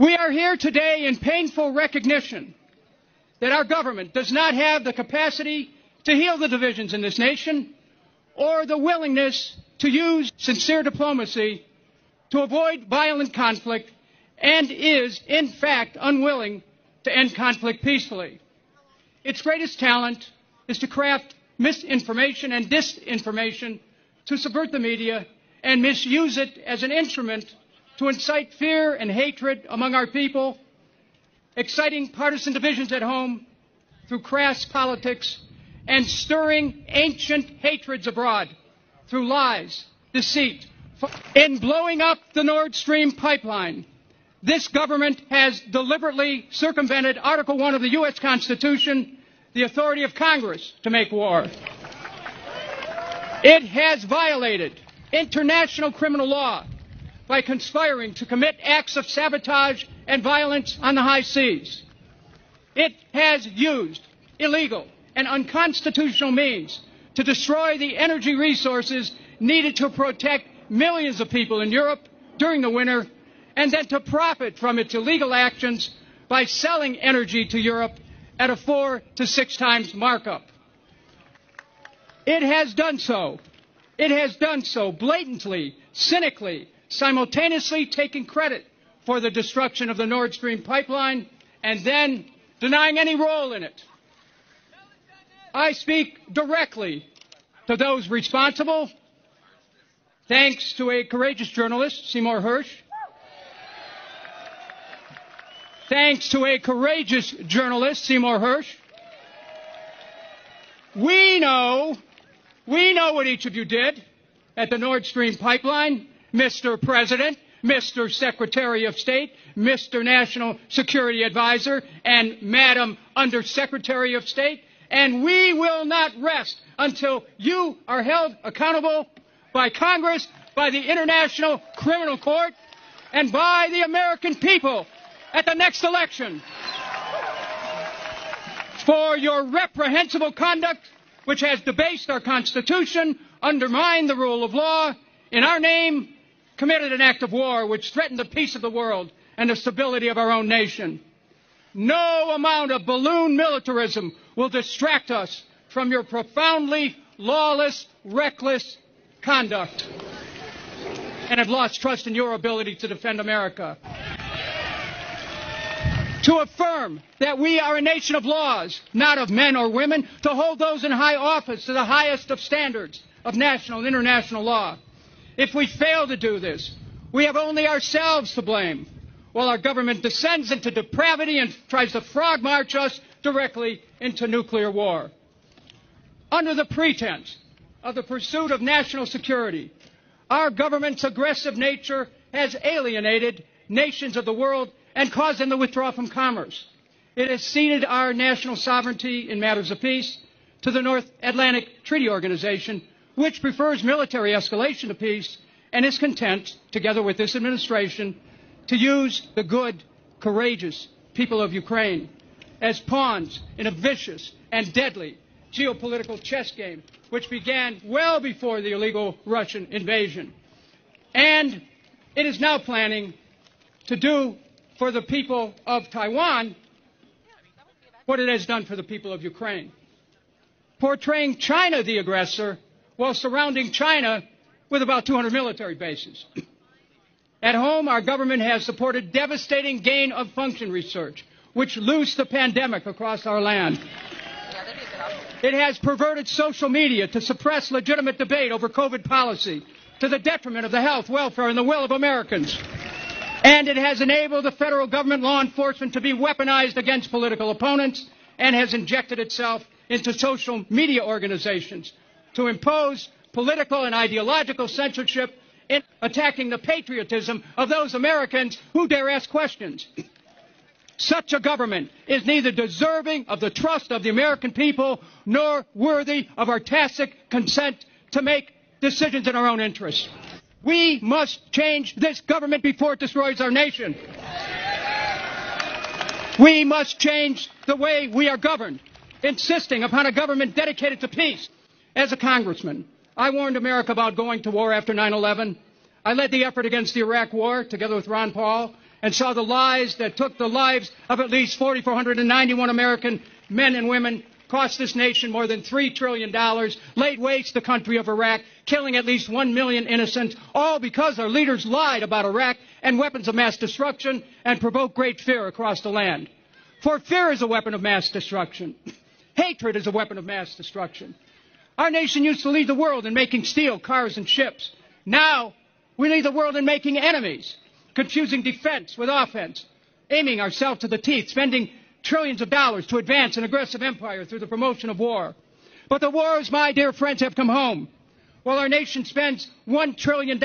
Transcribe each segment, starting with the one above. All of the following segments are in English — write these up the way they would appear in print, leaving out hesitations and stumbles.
We are here today in painful recognition that our government does not have the capacity to heal the divisions in this nation or the willingness to use sincere diplomacy to avoid violent conflict and is, in fact, unwilling to end conflict peacefully. Its greatest talent is to craft misinformation and disinformation, to subvert the media and misuse it as an instrument to incite fear and hatred among our people, exciting partisan divisions at home through crass politics, and stirring ancient hatreds abroad through lies, deceit. In blowing up the Nord Stream pipeline, this government has deliberately circumvented Article 1 of the U.S. Constitution, the authority of Congress to make war. It has violated international criminal law by conspiring to commit acts of sabotage and violence on the high seas. It has used illegal and unconstitutional means to destroy the energy resources needed to protect millions of people in Europe during the winter, and then to profit from its illegal actions by selling energy to Europe at a 4 to 6 times markup. It has done so blatantly, cynically, simultaneously taking credit for the destruction of the Nord Stream pipeline and then denying any role in it. I speak directly to those responsible, thanks to a courageous journalist, Seymour Hersh. Thanks to a courageous journalist, Seymour Hersh. We know what each of you did at the Nord Stream pipeline, Mr. President, Mr. Secretary of State, Mr. National Security Advisor, and Madam Undersecretary of State. And we will not rest until you are held accountable by Congress, by the International Criminal Court, and by the American people at the next election for your reprehensible conduct, which has debased our Constitution, undermined the rule of law, in our name, committed an act of war which threatened the peace of the world and the stability of our own nation. No amount of balloon militarism will distract us from your profoundly lawless, reckless conduct, and have lost trust in your ability to defend America. To affirm that we are a nation of laws, not of men or women, to hold those in high office to the highest of standards of national and international law. If we fail to do this, we have only ourselves to blame, while our government descends into depravity and tries to frog march us directly into nuclear war. Under the pretense of the pursuit of national security, our government's aggressive nature has alienated nations of the world and caused them to withdraw from commerce. It has ceded our national sovereignty in matters of peace to the North Atlantic Treaty Organization, which prefers military escalation to peace and is content, together with this administration, to use the good, courageous people of Ukraine as pawns in a vicious and deadly geopolitical chess game, which began well before the illegal Russian invasion. And it is now planning to do for the people of Taiwan what it has done for the people of Ukraine, portraying China the aggressor while surrounding China with about 200 military bases. At home, our government has supported devastating gain-of-function research, which loosed the pandemic across our land. It has perverted social media to suppress legitimate debate over COVID policy to the detriment of the health, welfare, and the will of Americans. And it has enabled the federal government law enforcement to be weaponized against political opponents and has injected itself into social media organizations to impose political and ideological censorship in attacking the patriotism of those Americans who dare ask questions. Such a government is neither deserving of the trust of the American people nor worthy of our tacit consent to make decisions in our own interests. We must change this government before it destroys our nation. We must change the way we are governed, insisting upon a government dedicated to peace. As a congressman, I warned America about going to war after 9/11. I led the effort against the Iraq War together with Ron Paul and saw the lies that took the lives of at least 4,491 American men and women, cost this nation more than $3 trillion, laid waste the country of Iraq, killing at least 1 million innocents, all because our leaders lied about Iraq and weapons of mass destruction and provoked great fear across the land. For fear is a weapon of mass destruction. Hatred is a weapon of mass destruction. Our nation used to lead the world in making steel, cars, and ships. Now, we lead the world in making enemies, confusing defense with offense, aiming ourselves to the teeth, spending trillions of dollars to advance an aggressive empire through the promotion of war. But the wars, my dear friends, have come home. While our nation spends $1 trillion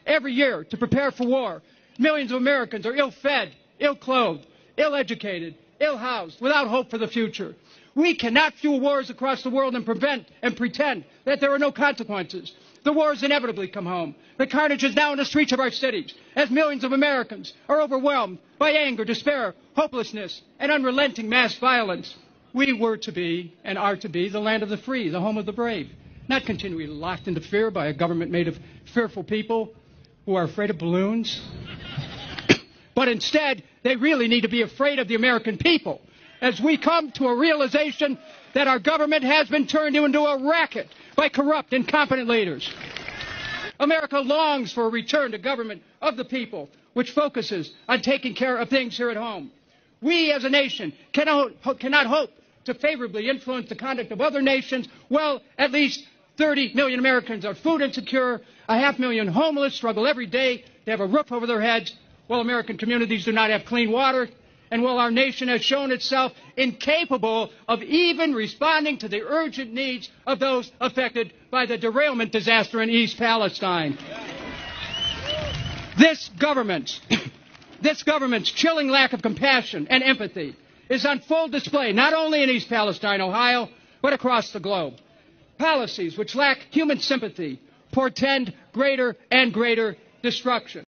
every year to prepare for war, millions of Americans are ill-fed, ill-clothed, ill-educated, ill-housed, without hope for the future. We cannot fuel wars across the world and pretend that there are no consequences. The wars inevitably come home. The carnage is now in the streets of our cities as millions of Americans are overwhelmed by anger, despair, hopelessness, and unrelenting mass violence. We were to be and are to be the land of the free, the home of the brave, not continually locked into fear by a government made of fearful people who are afraid of balloons. But instead, they really need to be afraid of the American people as we come to a realization that our government has been turned into a racket by corrupt, incompetent leaders. America longs for a return to government of the people, which focuses on taking care of things here at home. We as a nation cannot hope to favorably influence the conduct of other nations. Well, at least 30 million Americans are food insecure, 500,000 homeless struggle every day to have a roof over their heads, while American communities do not have clean water, and while our nation has shown itself incapable of even responding to the urgent needs of those affected by the derailment disaster in East Palestine. This government's chilling lack of compassion and empathy is on full display not only in East Palestine, Ohio, but across the globe. Policies which lack human sympathy portend greater and greater destruction.